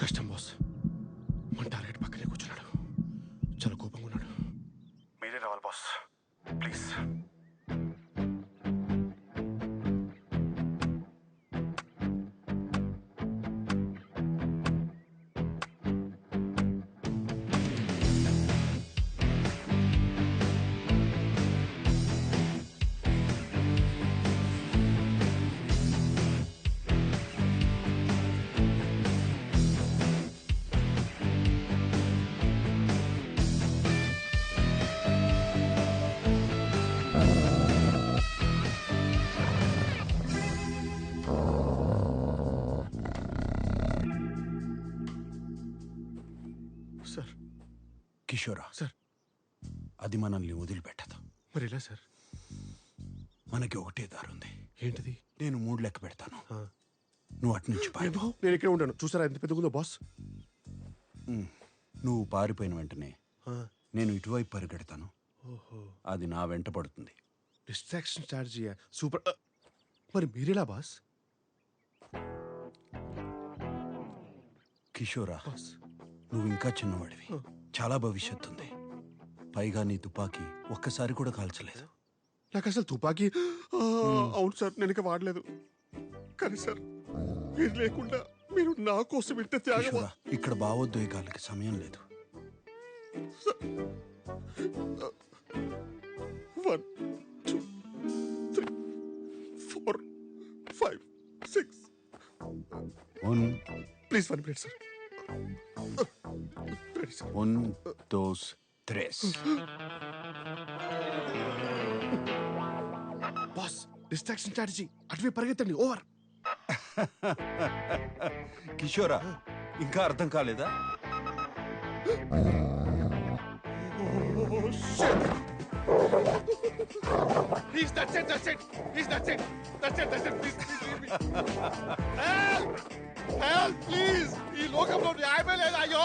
కష్టం బాస్. మన టార్గెట్ పక్కనే కూర్చున్నాడు, చాలా కోపంగా ఉన్నాడు. మీరే రావాలి బాస్, ప్లీజ్. సార్. కిషోరా సార్. అది మనల్ని వదిలిపెట్టదు. మరి ఎలా సార్? మనకి ఒకటే దారుంది. ఏంటిది? నేను 3 లెక్క పెడతాను, నువ్వు అటు నుంచి పారిపో. నేను ఇక్కడే ఉంటాను. చూసారా ఎంత పెద్దగుందో బాస్? నువ్వు పారిపోయిన వెంటనే నేను ఇటువైపు పరిగెడతాను. అది నా వెంట పడుతుంది. Distraction strategy super. మరి మీరెలా బాస్? కిషోరా, నువ్వు ఇంకా చిన్నవాడివి, చాలా భవిష్యత్తు ఉంది. పైగా నీ తుపాకీ ఒక్కసారి కూడా కాల్చలేదు. నాకు అసలు తుపాకీ అవును సార్, నేను ఇంకా వాడలేదు. కానీ సార్, మీరు లేకుండా మీరు నా కోసం ఇంత త్యాగం. కిషోరా, ఇక్కడ భావోద్వేగాలకి సమయం లేదు. 1 2 3 4 5 6 please 1 minute sir. 1 2 3. Boss, distraction strategy, అటువే పరిగెత్తండి. ఓవర్. కిషోరా, ఇంకా అర్థం కాలేదా? Please, that's it. Please, that's it. Please leave me. Help, please. ఈ లోకంలో న్యాయమే లేదు. అయ్యో.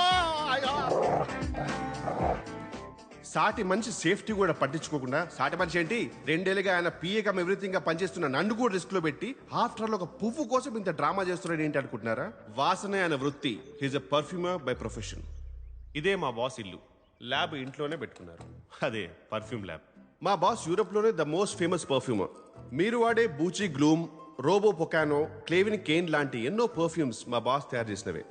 సాటి మనిషి సేఫ్టీ కూడా పట్టించుకోకుండా, సాటి మనిషి ఏంటి 2 ఏళ్ళుగా ఆయన పిఏకం ఎవ్రీథింగ్ గా పనిచేస్తున్న నన్ను కూడా రిస్క్ లో పెట్టి ఆఫ్టర్ ఆల్ ఒక పువ్వు కోసం ఇంత డ్రామా చేస్తున్నాడు ఏంటి అనుకుంటున్నారా? వాసనే ఆయన వృత్తి. He's a perfumer by profession. ఇదే మా బాస్ ఇల్లు. ల్యాబ్ ఇంట్లోనే పెట్టుకున్నారు, అదే పర్ఫ్యూమ్ ల్యాబ్. మా బాస్ యూరోప్ లోనే ద మోస్ట్ ఫేమస్ పర్ఫ్యూమర్. మీరు వాడే బూచి గ్లూమ్, రోబో పొకానో, క్లేవిన్ కేన్ లాంటి ఎన్నో పర్ఫ్యూమ్స్ మా బాస్ తయారు చేసినవే.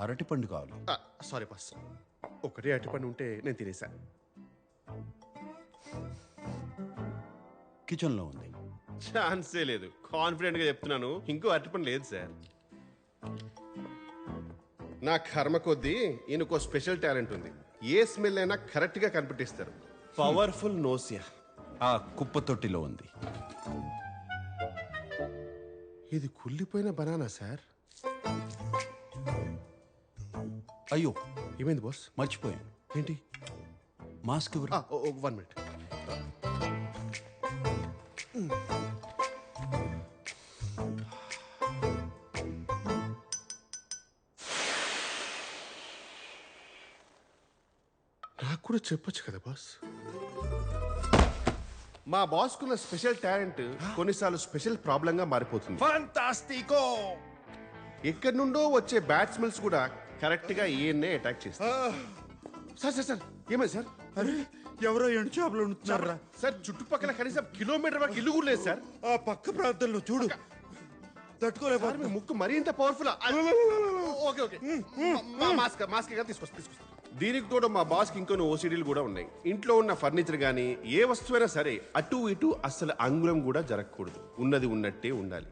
అరటిపండు కావాలి. సారీ బాస్, ఒకటే అరటిపండు ఉంటే నేను తినేసా. కిచెన్ లో ఉంది. ఛాన్సే లేదు, కాన్ఫిడెంట్ గా చెప్తున్నాను. ఇంకో అరటిపండు లేదు సార్. నా కర్మ కొద్దీ ఈయనకో స్పెషల్ టాలెంట్ ఉంది. ఏ స్మెల్ అయినా కరెక్ట్ గా కనిపెట్టిస్తారు. Powerful nausea. ఆ కుప్ప తొట్టిలో ఉంది. ఇది కుళ్ళిపోయిన బనానా సార్. అయ్యో, ఏమైంది బాస్? మర్చిపోయాను. ఏంటి? మాస్క్ ఎవరు? 1 మినిట్. నాకు కూడా చెప్పొచ్చు కదా బాస్. మా బాస్ కున్న స్పెషల్ టాలెంట్ కొన్నిసార్లు స్పెషల్ ప్రాబ్లం గా మారిపోతుంది. ఫాంటాస్టికో! ఎక్కడి నుండో వచ్చే బ్యాట్ స్మెల్స్ కూడా కరెక్ట్ గా ఈయన్నే అటాక్ చేస్తారు. సార్ ఏమైంది సార్? అరే, ఎవరో ఎండు చేపలు ఉంటున్నారా సార్? చుట్టుపక్కల కనీసం కిలోమీటర్ వరకు ఇల్లు కూడా లేదు సార్. ఆ పక్క ప్రాంతంలో చూడు, తట్టుకోలేదు. మీ ముక్కు మరీ ఇంత పవర్ఫుల్. ఓకే మాస్క్ తీసుకొస్తా. దీనికి కూడా మా బాస్కి ఇంకొన్ని ఓసిడీలు కూడా ఉన్నాయి. ఇంట్లో ఉన్న ఫర్నిచర్ గానీ ఏ వస్తువైనా సరే అటు ఇటు అస్సలు అంగుళం కూడా జరగకూడదు. ఉన్నది ఉన్నట్టే ఉండాలి.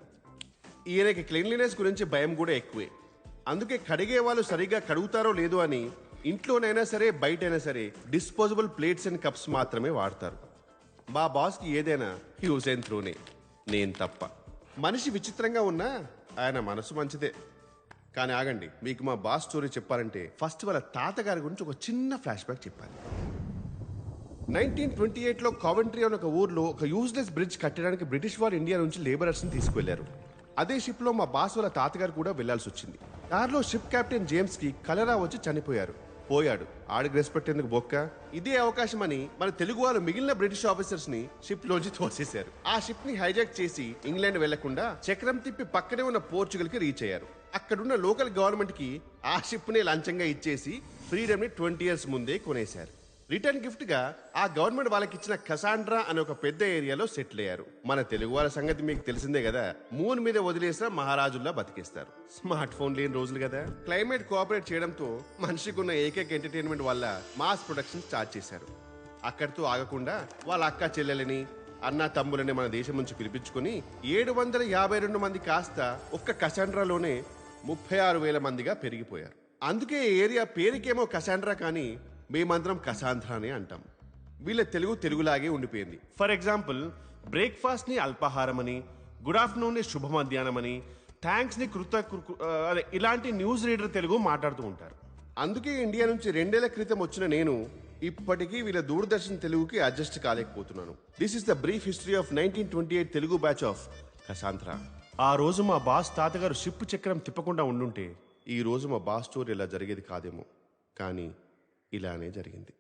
ఈయనకి క్లీన్లీనెస్ గురించి భయం కూడా ఎక్కువే. అందుకే కడిగే వాళ్ళు సరిగ్గా కడుగుతారో లేదో అని ఇంట్లోనైనా సరే బయటైనా సరే డిస్పోజబుల్ ప్లేట్స్ అండ్ కప్స్ మాత్రమే వాడతారు. మా బాస్కి ఏదైనా యూజ్ అండ్ త్రోనే, నేను తప్ప. మనిషి విచిత్రంగా ఉన్నా ఆయన మనసు మంచిదే. కానీ ఆగండి, మీకు మా బాస్ స్టోరీ చెప్పాలంటే ఫస్ట్ వాళ్ళ తాతగారి గురించి ఒక చిన్న ఫ్లాష్ బ్యాక్ చెప్పాలి. 1928లో కావెంట్రీ అనే ఒక ఊర్లో ఒక యూజ్లెస్ బ్రిడ్జ్ కట్టడానికి బ్రిటిష్ వారు ఇండియా నుంచి లేబరర్స్ని తీసుకువెళ్లారు. అదే షిప్ లో మా బాస్ వాళ్ళ తాతగారు కూడా వెళ్లాల్సి వచ్చింది. దారిలో షిప్ కెప్టెన్ జేమ్స్ కి కలరా వచ్చి చనిపోయారు. పోయాడు, ఆడికి రెస్పెక్ట్ ఎందుకు బొక్క. ఇదే అవకాశం అని మన తెలుగు వాళ్ళు మిగిలిన బ్రిటిష్ ఆఫీసర్స్ ని షిప్ లోంచి తోసేశారు. ఆ షిప్ ని హైజాక్ చేసి ఇంగ్లాండ్ వెళ్లకుండా చక్రం తిప్పి పక్కనే ఉన్న పోర్చుగల్ కి రీచ్ అయ్యారు. అక్కడున్న లోకల్ గవర్నమెంట్ కి ఆ షిప్ ని లంచంగా ఇచ్చేసి ఫ్రీడమ్ ని 20 years ముందే కొనేశారు. రిటర్న్ గిఫ్ట్ గా ఆ గవర్నమెంట్ వాళ్ళకి ఇచ్చిన కసాండ్రా అనే ఒక పెద్ద ఏరియాలో సెటిల్ అయ్యారు. మన తెలుగు వాళ్ళ సంగతి మీకు తెలిసిందే కదా, మూన్ మీద వదిలేసిన మహారాజుల్లా బతికేస్తారు. స్మార్ట్ ఫోన్ లేని రోజులు కదా. క్లైమేట్ కోఆపరేట్ చేయడంతో మనిషికి ఉన్న ఏకైక ఎంటర్టైన్మెంట్ వల్ల మాస్ ప్రొడక్షన్ స్టార్ట్ చేశారు. అక్కడితో ఆగకుండా వాళ్ళ అక్క చెల్లెలని అన్న తమ్ములని మన దేశం నుంచి పిలిపించుకుని 752 మంది కాస్త ఒక్క కసాండ్రాలోనే 36,000 మందిగా పెరిగిపోయారు. అందుకే ఈ ఏరియా పేరుకేమో కసాండ్రా కానీ మేమందరం కసాంధ్రానే అంటాం. వీళ్ళ తెలుగులాగే ఉండిపోయింది. ఫర్ ఎగ్జాంపుల్, బ్రేక్ఫాస్ట్ ని అల్పాహారం అని, గుడ్ ఆఫ్టర్నూన్ ని శుభ మధ్యాహ్నం అని, థ్యాంక్స్ ని ఇలాంటి న్యూస్ రీడర్ తెలుగు మాట్లాడుతూ ఉంటారు. అందుకే ఇండియా నుంచి 2 ఏళ్ల క్రితం వచ్చిన నేను ఇప్పటికీ వీళ్ళ దూరదర్శన్ తెలుగుకి అడ్జస్ట్ కాలేకపోతున్నాను. This is the brief history of 1928 Telugu batch of Cassandra. ఆ రోజు మా బాస్ తాతగారు షిప్ చక్రం తిప్పకుండా ఉండుంటే ఈ రోజు మా బాస్ స్టోరీ ఇలా జరిగేది కాదేమో, కానీ ఇలానే జరిగింది.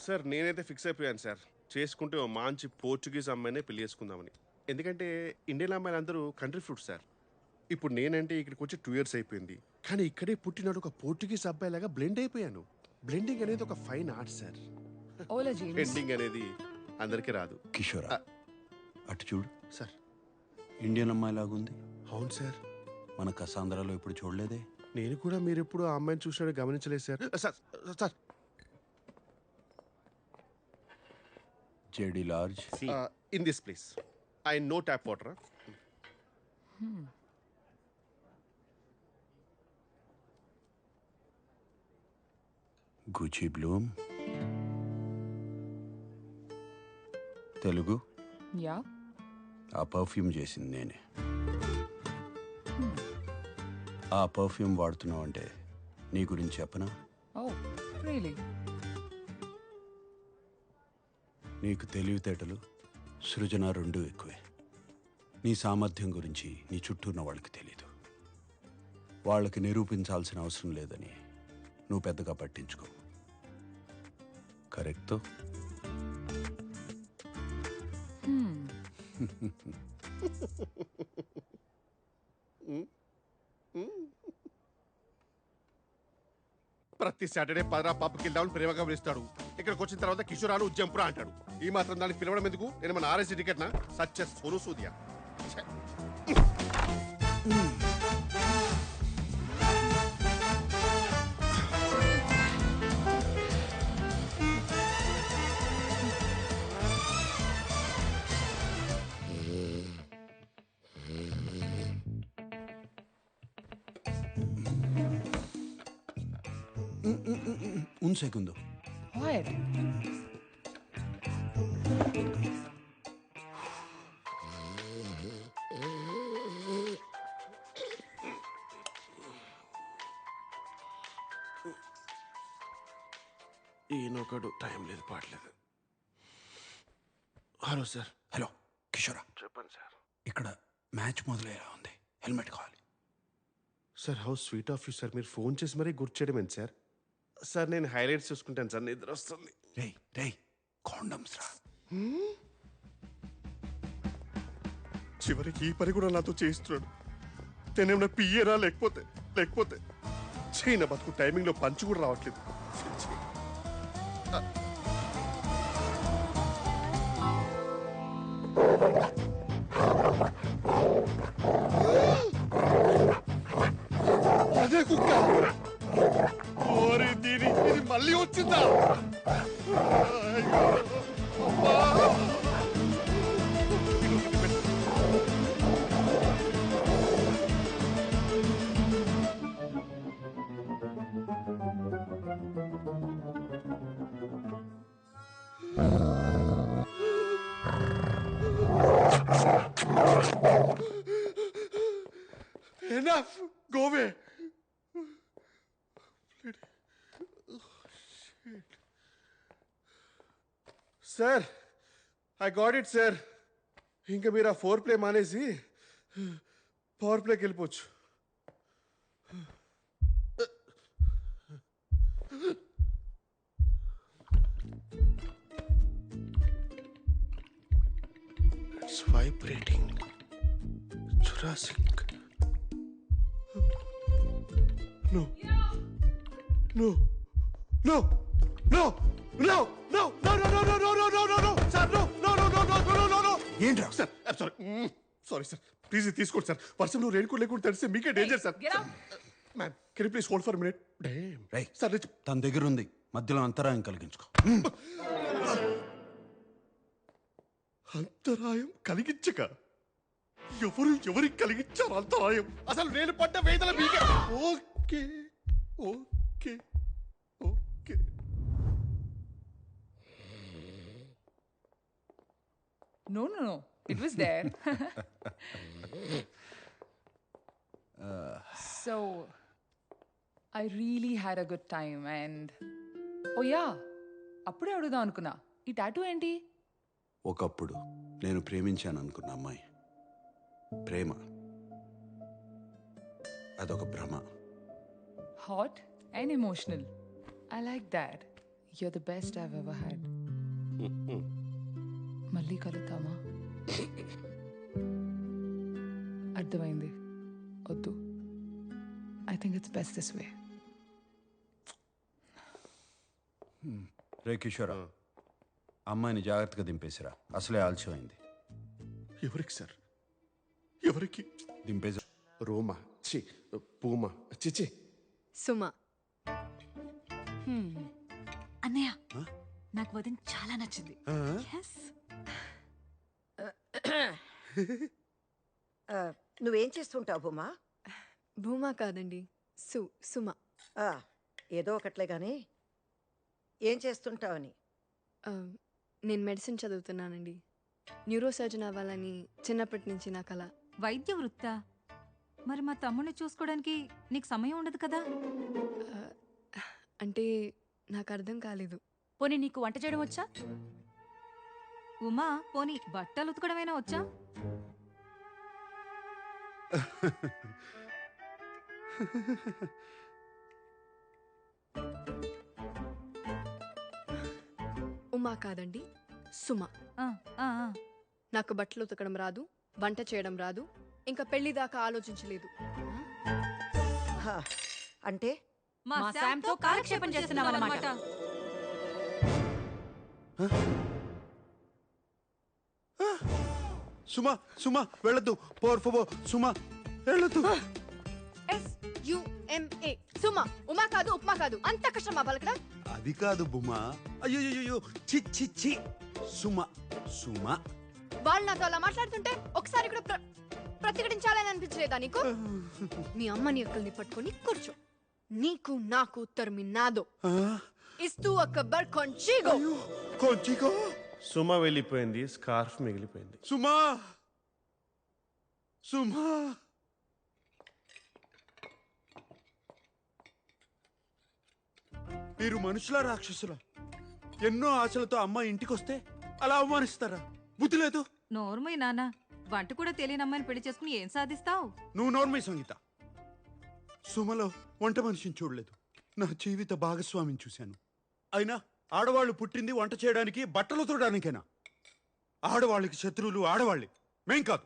సార్ నేనైతే ఫిక్స్ అయిపోయాను సార్, చేసుకుంటే ఓ మంచి పోర్చుగీస్ అమ్మాయినే పెళ్లి చేసుకుందామని. ఎందుకంటే ఇండియన్ అమ్మాయిలు అందరూ కంట్రీ ఫ్రూట్స్ సార్. ఇప్పుడు నేనంటే ఇక్కడికి వచ్చి 2 years అయిపోయింది, కానీ ఇక్కడే పుట్టినాడు ఒక పోర్చుగీస్ అబ్బాయి లాగా బ్లెండ్ అయిపోయాను. బ్లెండింగ్ అనేది ఒక ఫైన్ ఆర్ట్ సార్. బ్లెండింగ్ అనేది అందరికీ రాదు. కిషోరా, అటు చూడు సార్. ఇండియన్ అమ్మాయి లాగుంది. అవును సార్. మన కసాంధ్రాలో ఇప్పుడు చూడలేదే. నేను కూడా మీరు ఎప్పుడు ఆ అమ్మాయిని చూసినట్టు గమనించలేదు సార్. సార్ సార్ జేడి large in this place I know tap water. Gucci Bloom. Telugu yeah, ఆ పర్ఫ్యూమ్ చేసింది నేనే. ఆ పర్ఫ్యూమ్ వాడుతున్నావు అంటే నీ గురించి చెప్పనా? Oh really? నీకు తెలివితేటలు, సృజన రెండూ ఎక్కువే. నీ సామర్థ్యం గురించి నీ చుట్టూ ఉన్న వాళ్ళకి తెలీదు. వాళ్ళకి నిరూపించాల్సిన అవసరం లేదని నువ్వు పెద్దగా పట్టించుకో. కరెక్టో? ప్రతి సాటర్డే పదరా పబ్కి వెళ్దామని ప్రేమగా పిలుస్తాడు. ఇక్కడికి వచ్చిన తర్వాత కిషోరాలు జంపురా అంటాడు. ఈ మాత్రం దానికి పిలవడం ఎందుకు? నేను మన ఆర్ఎస్సీ టికెట్ నా సచ్చ సోను సూదియా. Un segundo. What? ఈయనొకడు టైం లేదు, పాడలేదు. Hello sir. హలో కిషోరా, చెప్పండి సార్. ఇక్కడ మ్యాచ్ మొదలయ్యేలా ఉంది. హెల్మెట్ కావాలి. Sir how sweet of you sir. మీరు ఫోన్ చేసి మరీ గుర్తు చేయడం ఏంటి సార్? సార్ నేను హైలైట్స్ చూసుకుంటాను సార్, నిద్ర వస్తుంది. రేయ్ రేయ్, కాండమ్స్ రా. చివరికి ఈ పని కూడా నాతో చేయిస్తున్నాడు. నేనేమన్నా పియ్యరా లేకపోతే చైనా బతుకు టైమింగ్లో పంచి కూడా రావట్లేదు. అదే కుక్క. ఓరి దీని ఇది మళ్ళీ వచ్చిందా? Sir I got it sir. ఇంకా మీరు ఆ 4 ప్లే మానేసి పవర్ ప్లేకి వెళ్ళిపోవచ్చు. It's vibrating. Jurassic. No. No. No. No. No. No. No. No. No. No. No. No. No. No. No. Sir, no. No. No. No. No. No. No. No. No. ఏంట్రా Sir, I'm sorry. Sorry, sir. Please తీసుకోండి sir. వర్షంలో raincoat లేకుండా తడిస్తే మీకే danger sir. Get out. Ma'am can you please hold for minute? Damn. రేయ్ sir తన దగ్గర ఉంది, మధ్యలో అంతరాయం కలిగించుకో. అంతరాయం కలిగించక ఎవరికి కలిగించారు అంతరాయం? అసలు నేను పడ్డ వేదన మీకే. Okay okay okay. No, no, no. It was there. So, I really had a good time and... Oh yeah, అప్పుడే అడుగుదాం అనుకున్నా, ఈ టాటూ ఏంటి? ఒకప్పుడు నేను ప్రేమించాను అనుకున్న అమ్మాయి ప్రేమ అదొక భ్రమ. Hot and emotional. I like that. You're the best I've ever had. మళ్ళీ కలుద్దామా? అర్థమైంది, వద్దు. I think it's best this way. రే కిషోరా, అమ్మాయిని జాగ్రత్తగా దింపేసిరా, అసలే ఆలస్యమైంది. ఎవరికి సార్? ఎవరికి? దింపేసి రోమా చి పూమా చిచి సుమ. అన్నయ్య నాకు వదిన చాలా నచ్చింది. Yes. నువ్వేం చేస్తుంటావు భూమా? భూమా కాదండి, సుమ. ఆ, ఏదో ఒకట్లే గాని ఏం చేస్తుంటావని. నేను మెడిసిన్ చదువుతున్నానండి. న్యూరో సర్జన్ అవ్వాలని చిన్నప్పటి నుంచి నా కల. వైద్య వృత్తా? మరి మా తమ్ముడిని చూసుకోవడానికి నీకు సమయం ఉండదు కదా? అంటే నాకు అర్థం కాలేదు. పోనీ నీకు వంట చేయడం వచ్చా? ఉమా, పోనీ బట్టలు ఉతకడమైనా వచ్చా? ఉమా కాదండి, సుమ. ఆ, ఆ, ఆ. నాకు బట్టలు ఉతకడం రాదు, వంట చేయడం రాదు, ఇంకా పెళ్లి దాకా ఆలోచించలేదు. హా, అంటే మా శామ్తో కాలక్షేపం చేస్తున్నావన్నమాట. సుమా సుమా వెళ్ళొద్దు, పోర్ ఫోబో సుమా వెళ్ళొద్దు. SUMA. సుమ. ఉమా కాదు, ఉప్మా కాదు. అంత కష్టమా పలకడం? అది కాదు బుమా. అయ్యో చి చి చి సుమా సుమా. వాళ్ళు నాతో అలా మాట్లాడుతుంటే ఒకసారి కూడా ప్రతిఘటించాలని అనిపించలేదా నీకు? మీ అమ్మని అక్కల్ని పట్టుకొని కూర్చో. నీకు నాకు ఉత్తరం నాదో. ఇస్తూ అక్బర్ కొంచిగో. కొంచిగో. సుమ వెళ్ళిపోయింది, స్కార్ఫ్ మిగిలిపోయింది. సుమా సుమా. మీరు మనుషుల రాక్షసులా? ఎన్నో ఆశలతో అమ్మాయి ఇంటికొస్తే అలా అవమానిస్తారా? బుద్ధి లేదు. నోర్మై నాన్న, వంట కూడా తెలియని అమ్మాయిని పెళ్లి చేసుకుని ఏం సాధిస్తావు? నువ్వు నోర్మై సంగీత. సుమలో వంట మనిషిని చూడలేదు, నా జీవిత భాగస్వామిని చూశాను. అయినా ఆడవాళ్ళు పుట్టింది వంట చేయడానికి, బట్టలు తోడడానికేనా? ఆడవాళ్ళకి శత్రువులు ఆడవాళ్ళే, మేం కాదు.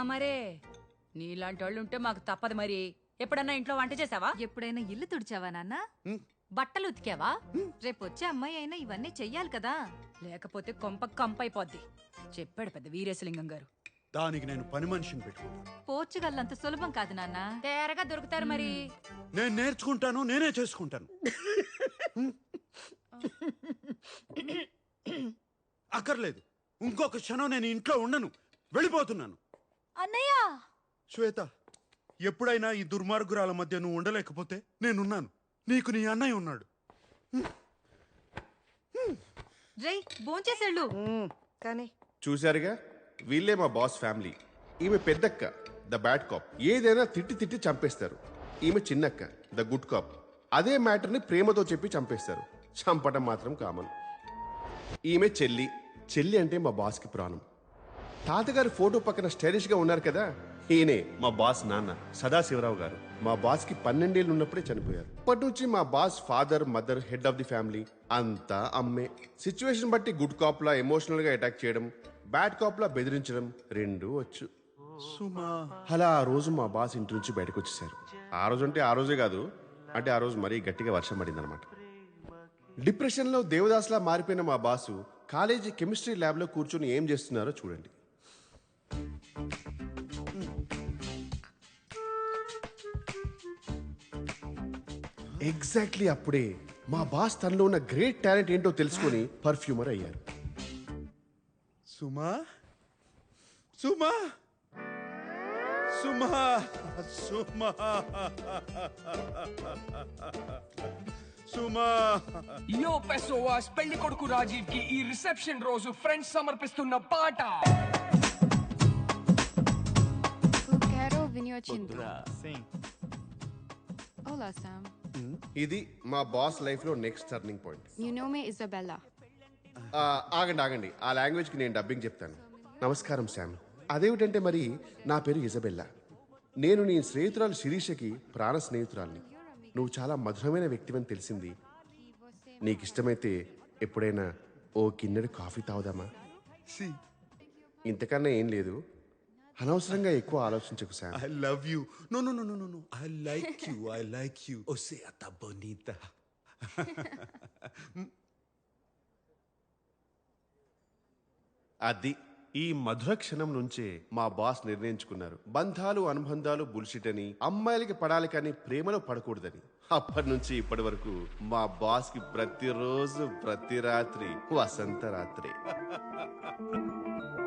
మరే నీలాంటి వాళ్ళు ఉంటే మాకు తప్పదు. మరి ఎప్పుడన్నా ఇంట్లో వంట చేసావా? ఎప్పుడైనా ఇల్లు తుడిచావా నాన్న? బట్టలు ఉతికావా? రేపు వచ్చే అమ్మాయి అయినా ఇవన్నీ చెయ్యాలి కదా. లేకపోతే కొంప కంపైపోద్ది. చెప్పాడు పెద్ద వీరేశలింగం గారు. దానికి నేను పని మనిషిని పెట్టుకున్నాను. పోర్చుగల్ అంత సులభం కాదు నాన్న. తేరగా దొరుకుతారు మరి. నేను నేర్చుకుంటాను, నేనే చేసుకుంటాను. అక్కర్లేదు, ఇంకొక క్షణం నేను ఇంట్లో ఉండను, వెళ్ళిపోతున్నాను. అన్నయ్య! శ్వేత, ఎప్పుడైనా ఈ దుర్మార్గురాల మధ్య నువ్వు ఉండలేకపోతే నేనున్నాను. నీకు నీ అన్నయ్య ఉన్నాడు. రై భోంచేసేళ్ళు. కానీ చూశారుగా, వీళ్ళే మా బాస్ ఫ్యామిలీ. ఈమె పెద్దక్క, ద బ్యాడ్ కాప్. ఏదైనా తిట్టి తిట్టి చంపేస్తారు. ఈమె చిన్నక్క, ద గుడ్ కాప్. అదే మ్యాటర్ని ప్రేమతో చెప్పి చంపేస్తారు. చంపటం మాత్రం కామన్. ఈమె చెల్లి, చెల్లి అంటే మా బాస్కి ప్రాణం. తాతగారి ఫోటో పక్కన స్టైలిష్గా ఉన్నారు కదా, ఈయనే మా బాస్ నాన్న సదాశివరావు గారు. మా బాస్కి 12 ఏళ్ళు ఉన్నప్పుడే చనిపోయారు. అప్పటి నుంచి మా boss father mother head of the family అంతా అమ్మే. సిచ్యువేషన్ బట్టి గుడ్ కాప్లా ఎమోషనల్గా అటాక్ చేయడం, బ్యాడ్ కాప్లా బెదిరించడం రెండూ వచ్చు. అలా ఆ రోజు మా బాస్ ఇంటి నుంచి బయటకు వచ్చేసారు. ఆ రోజు అంటే ఆ రోజే కాదు, అంటే ఆ రోజు మరీ గట్టిగా వర్షం పడింది అనమాట. డిప్రెషన్లో దేవదాస్లా మారిపోయిన మా బాసు కాలేజీ కెమిస్ట్రీ ల్యాబ్లో కూర్చొని ఏం చేస్తున్నారో చూడండి. ఎగ్జాక్ట్లీ అప్పుడే మా బాస్ తనలో ఉన్న గ్రేట్ టాలెంట్ ఏంటో తెలుసుకొని పర్ఫ్యూమర్ అయ్యారు. సుమా సుమా సుమా సుమా సుమా యో పెసోవాస్ పెళ్లి కొడుకు రాజీవ్ కి ఈ రిసెప్షన్ రోజు ఫ్రెండ్స్ సమర్పిస్తున్న పాట. Quero vinho tinto. Sim. Olá, Sam. ఇది మా బాస్ లైఫ్ లో next turning point. Meu nome é Isabella. ఆగండి, ఆ లాంగ్వేజ్ కి నేను డబ్బింగ్ చెప్తాను. నమస్కారం శామ్. అదేమిటంటే మరి నా పేరు ఇజబెల్లా. నేను నీ స్నేహితురాలు శిరీషకి ప్రాణ స్నేహితురాల్ని. నువ్వు చాలా మధురమైన వ్యక్తివని తెలిసింది. నీకు ఇష్టమైతే ఎప్పుడైనా ఓ కిన్నెడు కాఫీ తాగుదామా? ఇంతకన్నా ఏం లేదు. అనవసరంగా ఎక్కువ ఆలోచించకు Sam. I love you. No. I like you. O sea, tan bonita. అది ఈ మధుర క్షణం నుంచే మా బాస్ నిర్ణయించుకున్నారు, బంధాలు అనుబంధాలు బుల్షిట్ అని, అమ్మాయిలకి పడాలి కానీ ప్రేమలో పడకూడదని. అప్పటి నుంచి ఇప్పటి వరకు మా బాస్ కి ప్రతిరోజు ప్రతి రాత్రి వసంత రాత్రి.